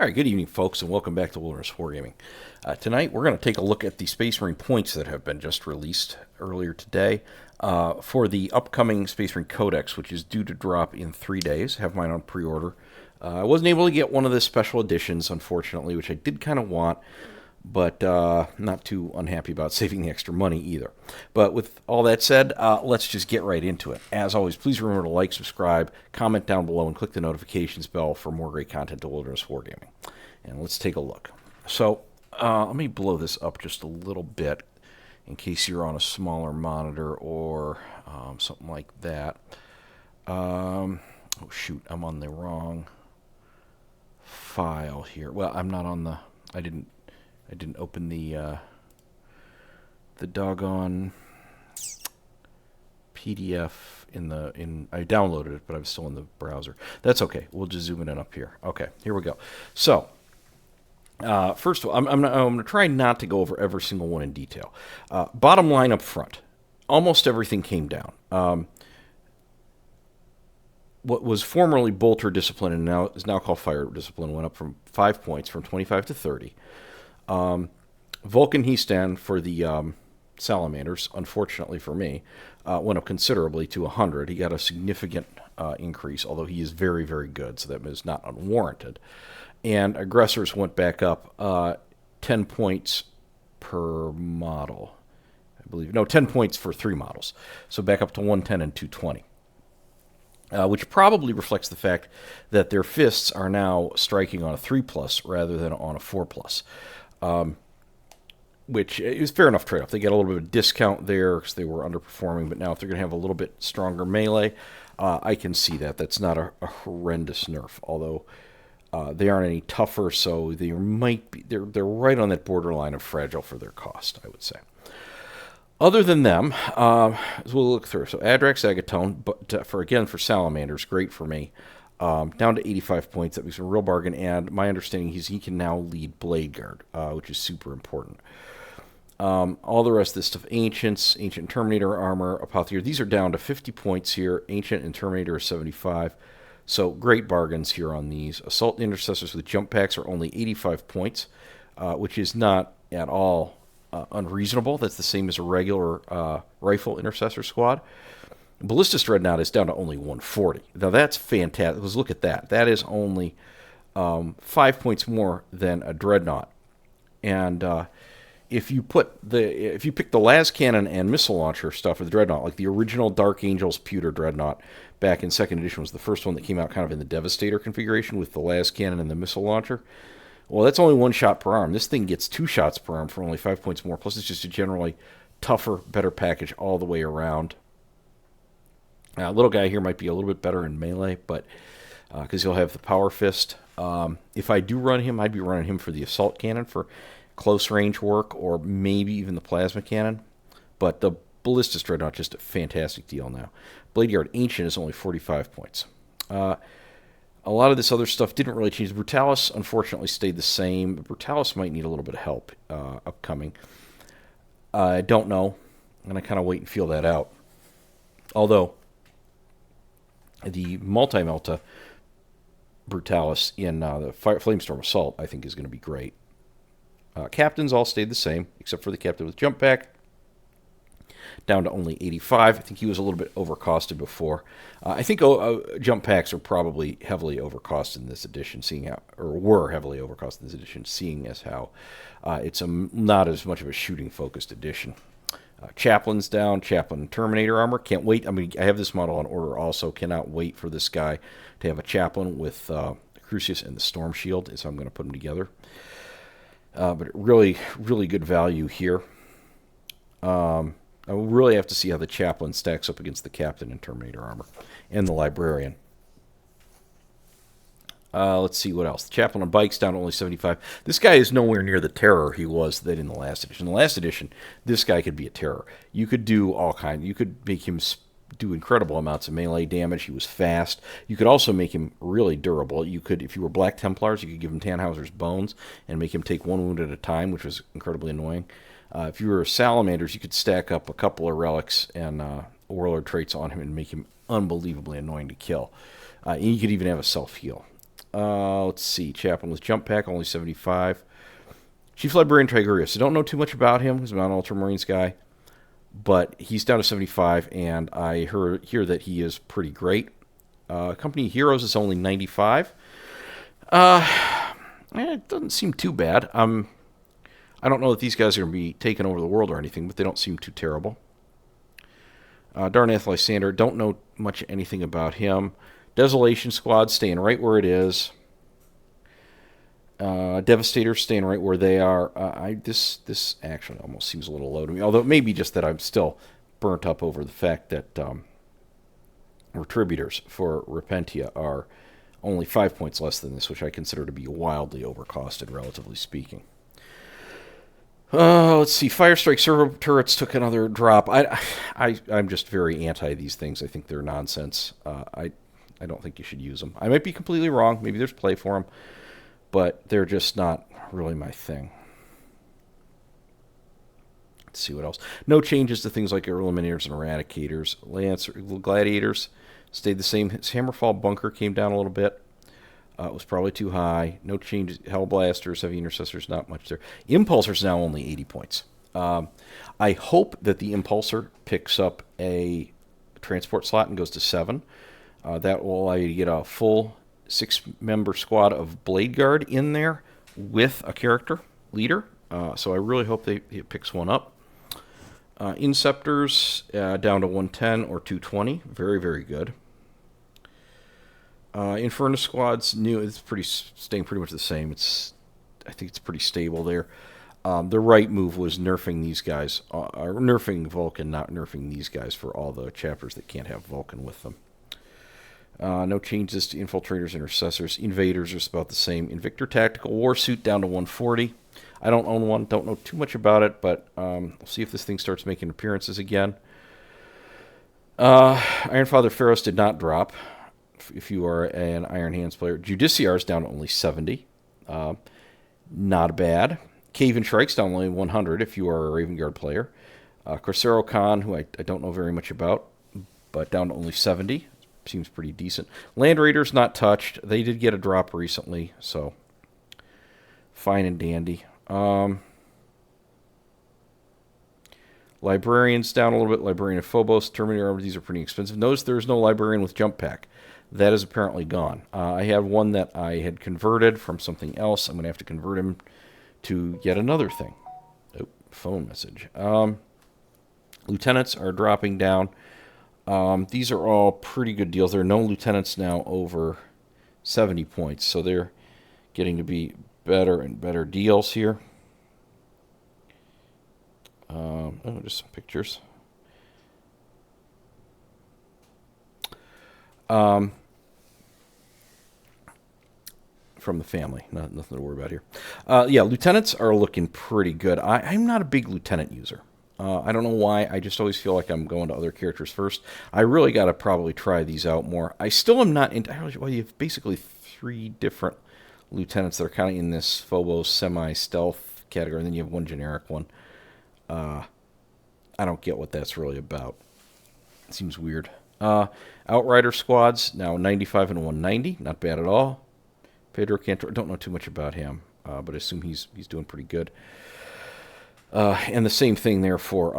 All right, good evening, folks, and welcome back to Wilderness Wargaming. Tonight, we're going to take a look at the Space Marine points that have been just released earlier today for the upcoming Space Marine Codex, which is due to drop in 3 days. I have mine on pre-order. I wasn't able to get one of the special editions, unfortunately, which I did kind of want, but not too unhappy about saving the extra money either. But with all that said, let's just get right into it. As always, please remember to like, subscribe, comment down below, and click the notifications bell for more great content to Wilderness Wargaming. And let's take a look. So let me blow this up just a little bit in case you're on a smaller monitor or something like that. Oh shoot, I'm on the wrong file here. Well, I'm not on the. I didn't open the doggone PDF I downloaded it, but I'm still in the browser. That's okay. We'll just zoom in up here. Okay, here we go. So, first of all, I'm going to try not to go over every single one in detail. Bottom line up front, almost everything came down. What was formerly Bolter Discipline and now is now called Fire Discipline went up from 5 points, from 25 to 30. Vulcan Heastan for the Salamanders, unfortunately for me, went up considerably to 100. He got a significant increase, although he is very, very good, so that is not unwarranted. And Aggressors went back up 10 points per model, I believe. No, 10 points for 3 models. So back up to 110 and 220. Which probably reflects the fact that their fists are now striking on a 3+ rather than on a 4+. Which is fair enough trade-off. They get a little bit of a discount there because they were underperforming, but now if they're going to have a little bit stronger melee, I can see that. That's not a horrendous nerf, although they aren't any tougher, so they might be. They're right on that borderline of fragile for their cost, I would say. Other than them, as we'll look through. So Adrax Agatone, but for Salamanders, great for me. Down to 85 points. That makes a real bargain. And my understanding is he can now lead Blade Guard, which is super important. All the rest of this stuff, Ancients, Ancient Terminator Armor, Apotheker, these are down to 50 points here. Ancient and Terminator are 75. So great bargains here on these. Assault Intercessors with jump packs are only 85 points, which is not at all unreasonable. That's the same as a regular rifle intercessor squad. Ballistus Dreadnought is down to only 140. Now that's fantastic. Let's look at that. That is only 5 points more than a Dreadnought. And if you pick the las cannon and missile launcher stuff for the Dreadnought, like the original Dark Angels Pewter Dreadnought back in 2nd edition was the first one that came out kind of in the Devastator configuration with the las cannon and the missile launcher. Well, that's only 1 shot per arm. This thing gets 2 shots per arm for only 5 points more. Plus, it's just a generally tougher, better package all the way around. Little guy here might be a little bit better in melee, but because he'll have the power fist. If I do run him, I'd be running him for the assault cannon for close range work, or maybe even the plasma cannon. But the Ballistus Dreadnought, just a fantastic deal now. Blade Guard Ancient is only 45 points. A lot of this other stuff didn't really change. Brutalis, unfortunately, stayed the same. Brutalis might need a little bit of help upcoming. I don't know. I'm going to kind of wait and feel that out. Although, the Multi-Melta Brutalis in the Flamestorm Assault, I think, is going to be great. Captains all stayed the same, except for the captain with jump pack. Down to only 85. I think he was a little bit overcosted before. I think jump packs are probably heavily overcosted in this edition, were heavily overcosted in this edition, seeing as how it's not as much of a shooting-focused edition. Chaplain's down. Chaplain and Terminator Armor. Can't wait. I mean, I have this model on order also. Cannot wait for this guy to have a Chaplain with Crucius and the Storm Shield, so I'm going to put them together. But really, really good value here. I will really have to see how the Chaplain stacks up against the Captain in Terminator Armor and the Librarian. Let's see what else. The Chaplain on Bikes down to only 75. This guy is nowhere near the terror he was then in the last edition. In the last edition, this guy could be a terror. You could do all kinds. You could make him do incredible amounts of melee damage. He was fast. You could also make him really durable. You could, if you were Black Templars, you could give him Tannhauser's Bones and make him take 1 wound at a time, which was incredibly annoying. If you were Salamanders, you could stack up a couple of relics and Warlord traits on him and make him unbelievably annoying to kill. And you could even have a self-heal. Let's see. Chaplain with jump pack, only 75. Chief Librarian Tigurius. I don't know too much about him. He's not an Ultramarines guy. But he's down to 75, and I hear that he is pretty great. Company Heroes is only 95. It doesn't seem too bad. I don't know that these guys are going to be taking over the world or anything, but they don't seem too terrible. Darnath Lysander, don't know much anything about him. Desolation Squad staying right where it is. Devastators staying right where they are. This actually almost seems a little low to me, although it may be just that I'm still burnt up over the fact that Retributors for Repentia are only 5 points less than this, which I consider to be wildly overcosted, relatively speaking. Let's see. Firestrike servo turrets took another drop. I'm just very anti these things. I think they're nonsense. I don't think you should use them. I might be completely wrong. Maybe there's play for them, but they're just not really my thing. Let's see what else. No changes to things like Eliminators and Eradicators. Gladiators stayed the same. Hammerfall Bunker came down a little bit. It was probably too high. No changes. Hellblasters, Heavy Intercessors, not much there. Impulsor's now only 80 points. I hope that the Impulsor picks up a transport slot and goes to 7. That will allow you to get a full 6-member squad of Blade Guard in there with a character leader. So I really hope it picks one up. Inceptors down to 110 or 220. Very, very good. Inferno Squad's new. It's staying pretty much the same. I think it's pretty stable there. The right move was nerfing these guys, nerfing Vulcan, not nerfing these guys for all the chapters that can't have Vulcan with them. No changes to Infiltrators, Intercessors. Invaders are about the same. Invictor Tactical Warsuit down to 140. I don't own one. Don't know too much about it, but we'll see if this thing starts making appearances again. Ironfather Pharaohs did not drop. If you are an Iron Hands player. Judiciar is down to only 70. Not bad. Cave and Shrike's down to only 100 if you are a Raven Guard player. Corsaro Khan, who I don't know very much about, but down to only 70. Seems pretty decent. Land Raiders not touched. They did get a drop recently, so fine and dandy. Librarians down a little bit. Librarian of Phobos, Terminator Armor, these are pretty expensive. Notice there's no Librarian with Jump Pack. That is apparently gone. I have one that I had converted from something else. I'm going to have to convert him to yet another thing. Oh, phone message. Lieutenants are dropping down. These are all pretty good deals. There are no lieutenants now over 70 points, so they're getting to be better and better deals here. Just some pictures. From the family. Nothing to worry about here. Yeah, lieutenants are looking pretty good. I'm not a big lieutenant user. I don't know why. I just always feel like I'm going to other characters first. I really got to probably try these out more. I still am not entirely... Well, you have basically 3 different lieutenants that are kind of in this Phobos semi-stealth category, and then you have one generic one. I don't get what that's really about. It seems weird. Outrider squads, now 95 and 190. Not bad at all. Pedro Cantor, don't know too much about him, but I assume he's doing pretty good. And the same thing there for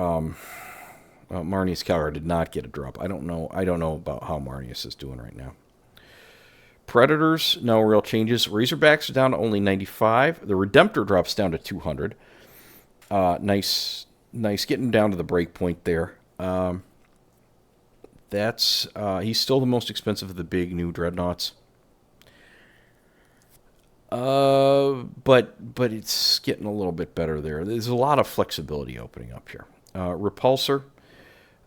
Marnius Calgar did not get a drop. I don't know about how Marnius is doing right now. Predators, no real changes. Razorbacks are down to only 95. The Redemptor drops down to 200. Nice getting down to the break point there. He's still the most expensive of the big new dreadnoughts. But it's getting a little bit better there. There's a lot of flexibility opening up here. Repulsor,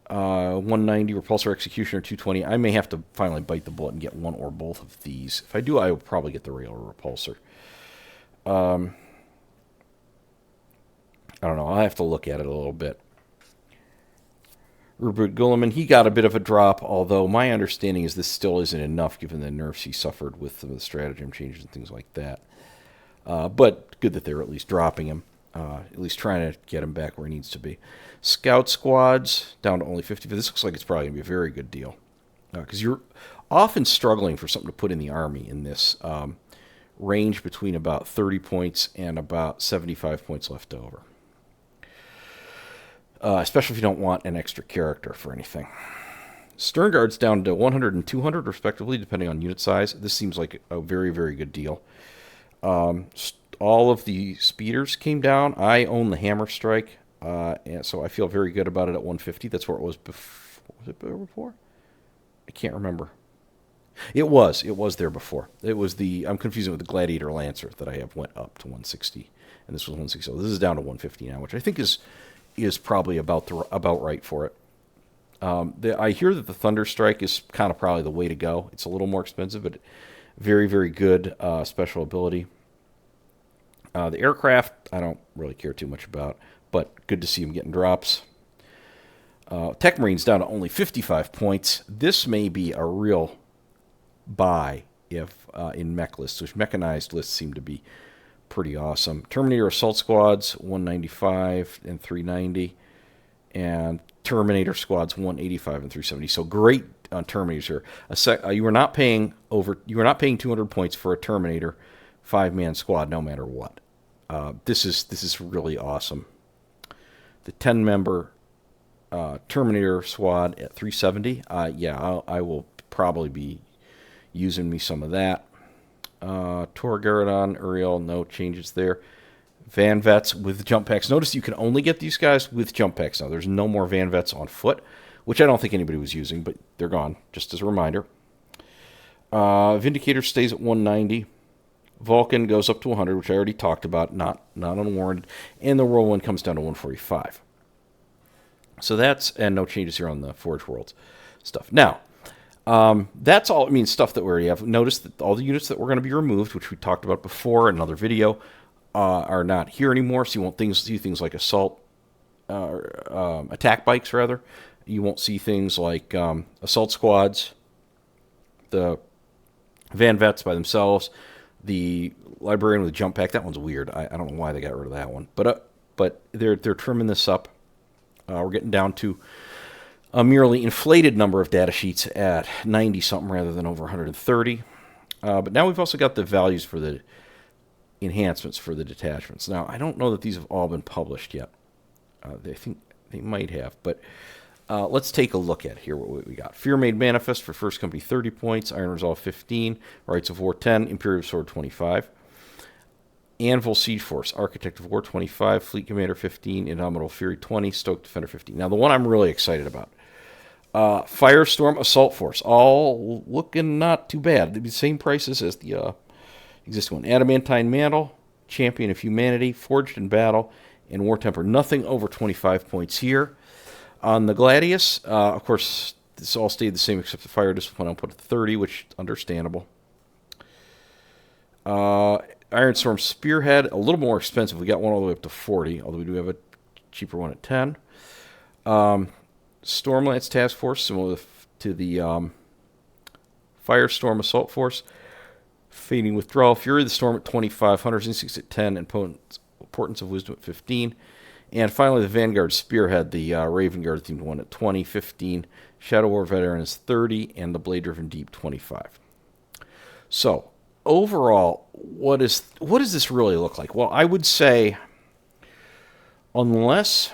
190. Repulsor Executioner, 220. I may have to finally bite the bullet and get one or both of these. If I do, I will probably get the regular Repulsor. I don't know. I'll have to look at it a little bit. Rupert Guilliman, he got a bit of a drop, although my understanding is this still isn't enough given the nerfs he suffered with some of the stratagem changes and things like that. But good that they're at least dropping him, at least trying to get him back where he needs to be. Scout squads, down to only 50. This looks like it's probably going to be a very good deal. Because often struggling for something to put in the army in this range between about 30 points and about 75 points left over. Especially if you don't want an extra character for anything. Stern guards down to 100 and 200 respectively, depending on unit size. This seems like a very, very good deal. All of the speeders came down. I own the hammer strike, and so I feel very good about it at 150. That's where it was before. Was it before? I can't remember. It was there before. It was I'm confusing it with the Gladiator Lancer that I have went up to 160, and this was 160. So this is down to 150 now, which I think is probably about right for it. I hear that the Thunder Strike is kind of probably the way to go. It's a little more expensive, but very, very good special ability. The aircraft, I don't really care too much about, but good to see them getting drops. Tech Marine's down to only 55 points. This may be a real buy if in mech lists, which mechanized lists seem to be pretty awesome. Terminator Assault Squads, 195 and 390. And Terminator Squads, 185 and 370. So great on Terminators here. You are not paying 200 points for a Terminator 5-man squad, no matter what. This is really awesome. The 10-member Terminator squad at 370. Yeah, I will probably be using me some of that. Tor Garadon, Uriel, no changes there. Van Vets with jump packs. Notice you can only get these guys with jump packs now. There's no more Van Vets on foot, which I don't think anybody was using, but they're gone, just as a reminder. Vindicator stays at 190. Vulcan goes up to 100, which I already talked about, not unwarranted. And the Whirlwind comes down to 145. So and no changes here on the Forge Worlds stuff. Now, that's all, stuff that we already have. Notice that all the units that were going to be removed, which we talked about before in another video, are not here anymore. So you won't see things like attack bikes, rather. You won't see things like assault squads, the Van Vets by themselves, the Librarian with a jump pack. That one's weird. I don't know why they got rid of that one. But they're trimming this up. We're getting down to a merely inflated number of data sheets at 90-something rather than over 130. But now we've also got the values for the enhancements for the detachments. Now, I don't know that these have all been published yet. I think they might have, but let's take a look at here what we got. Fear Made Manifest for First Company, 30 points. Iron Resolve, 15. Rights of War, 10. Imperial Sword, 25. Anvil Siege Force, Architect of War, 25. Fleet Commander, 15. Indomitable Fury, 20. Stoke Defender, 15. Now, the one I'm really excited about. Firestorm Assault Force, all looking not too bad. They'd be the same prices as the existing one. Adamantine Mantle, Champion of Humanity, Forged in Battle, and War Temper. Nothing over 25 points here. On the Gladius, of course, this all stayed the same except the Fire Discipline. I'll put it 30, which is understandable. Ironstorm Spearhead, a little more expensive. We got one all the way up to 40, although we do have a cheaper one at 10. Stormlance Task Force, similar to the Firestorm Assault Force. Fading Withdrawal, Fury of the Storm at 25, Hunter's Instincts at 10, and Importance of Wisdom at 15. And finally, the Vanguard Spearhead, the Raven Guard themed one at 20, 15. Shadow War Veteran is 30, and the Blade Driven Deep 25. So, overall, what does this really look like? Well, I would say, unless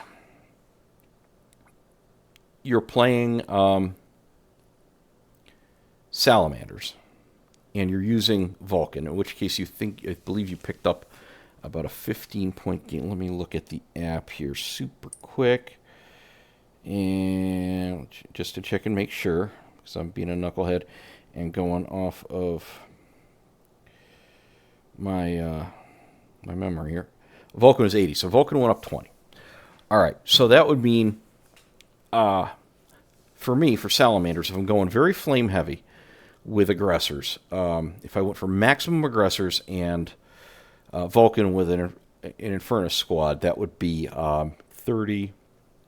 you're playing Salamanders and you're using Vulcan, in which case I believe you picked up about a 15-point gain. Let me look at the app here super quick. And just to check and make sure, because I'm being a knucklehead and going off of my my memory here. Vulcan was 80, so Vulcan went up 20. All right, so that would mean, for me, for Salamanders, if I'm going very flame heavy with aggressors, if I went for maximum aggressors and Vulcan with an Infernus squad, that would be 30,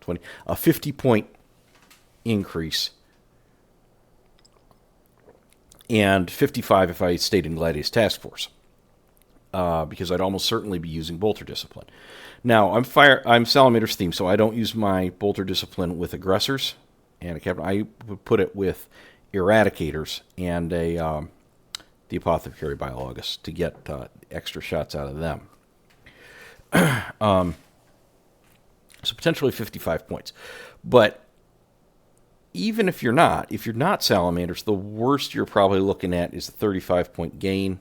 20, a 50-point increase, and 55 if I stayed in Gladius Task Force, because I'd almost certainly be using Bolter Discipline. Now, I'm Salamander's theme, so I don't use my Bolter Discipline with aggressors and a captain. I would put it with Eradicators and the Apothecary Biologus to get extra shots out of them. So potentially 55 points. But even if you're not Salamanders, the worst you're probably looking at is a 35-point gain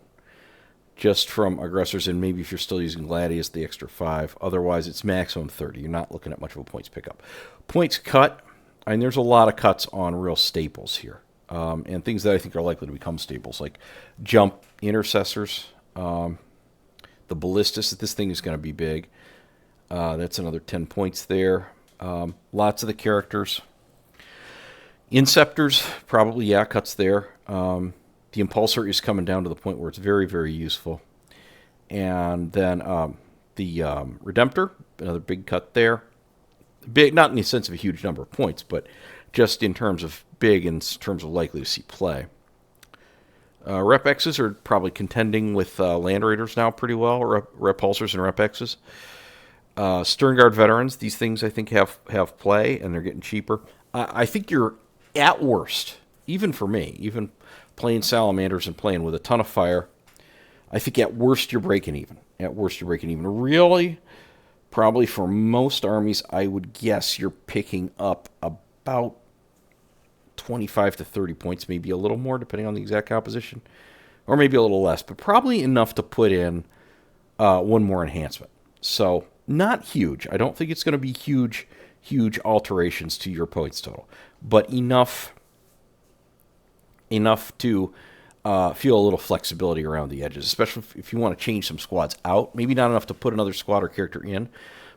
just from aggressors, and maybe if you're still using Gladius, the extra 5. Otherwise, it's maximum 30. You're not looking at much of a points pickup. Points cut, I mean, there's a lot of cuts on real staples here, and things that I think are likely to become staples, like jump intercessors, the ballistas. This thing is going to be big. That's another 10 points there. Lots of the characters. Inceptors, probably, yeah, cuts there. The Impulsor is coming down to the point where it's very, very useful. And then the Redemptor, another big cut there. Big, not in the sense of a huge number of points, but just in terms of big, in terms of likely to see play. Rep X's are probably contending with Land Raiders now pretty well, Repulsors and Rep X's. Sternguard Veterans, these things I think have play, and they're getting cheaper. I think you're, at worst, even for me, even playing Salamanders and playing with a ton of fire, I think at worst you're breaking even. At worst you're breaking even. Really, probably for most armies, I would guess you're picking up about 25 to 30 points, maybe a little more, depending on the exact composition, or maybe a little less, but probably enough to put in one more enhancement. So, not huge. I don't think it's going to be huge alterations to your points total, but enough to feel a little flexibility around the edges, especially if you want to change some squads out. Maybe not enough to put another squad or character in,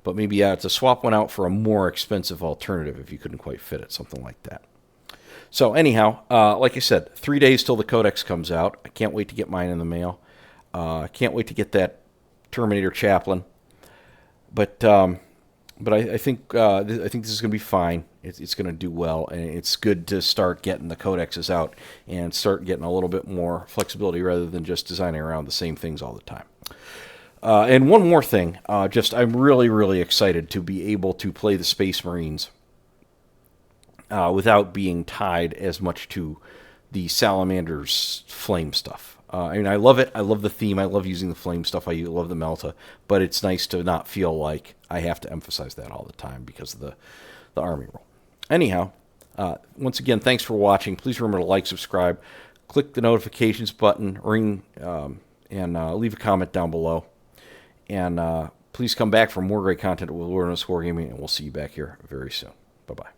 but maybe to swap one out for a more expensive alternative if you couldn't quite fit it, something like that. So anyhow, like I said, 3 days till the Codex comes out. I can't wait to get mine in the mail. I can't wait to get that Terminator Chaplain. But I think this is going to be fine. It's going to do well, and it's good to start getting the codexes out and start getting a little bit more flexibility rather than just designing around the same things all the time. And one more thing, I'm really, really excited to be able to play the Space Marines without being tied as much to the Salamanders flame stuff. I mean, I love it. I love the theme. I love using the flame stuff. I love the Melta. But it's nice to not feel like I have to emphasize that all the time because of the army role. Anyhow, once again, thanks for watching. Please remember to like, subscribe, click the notifications button, ring, and leave a comment down below. And please come back for more great content with Wilderness Wargaming, and we'll see you back here very soon. Bye-bye.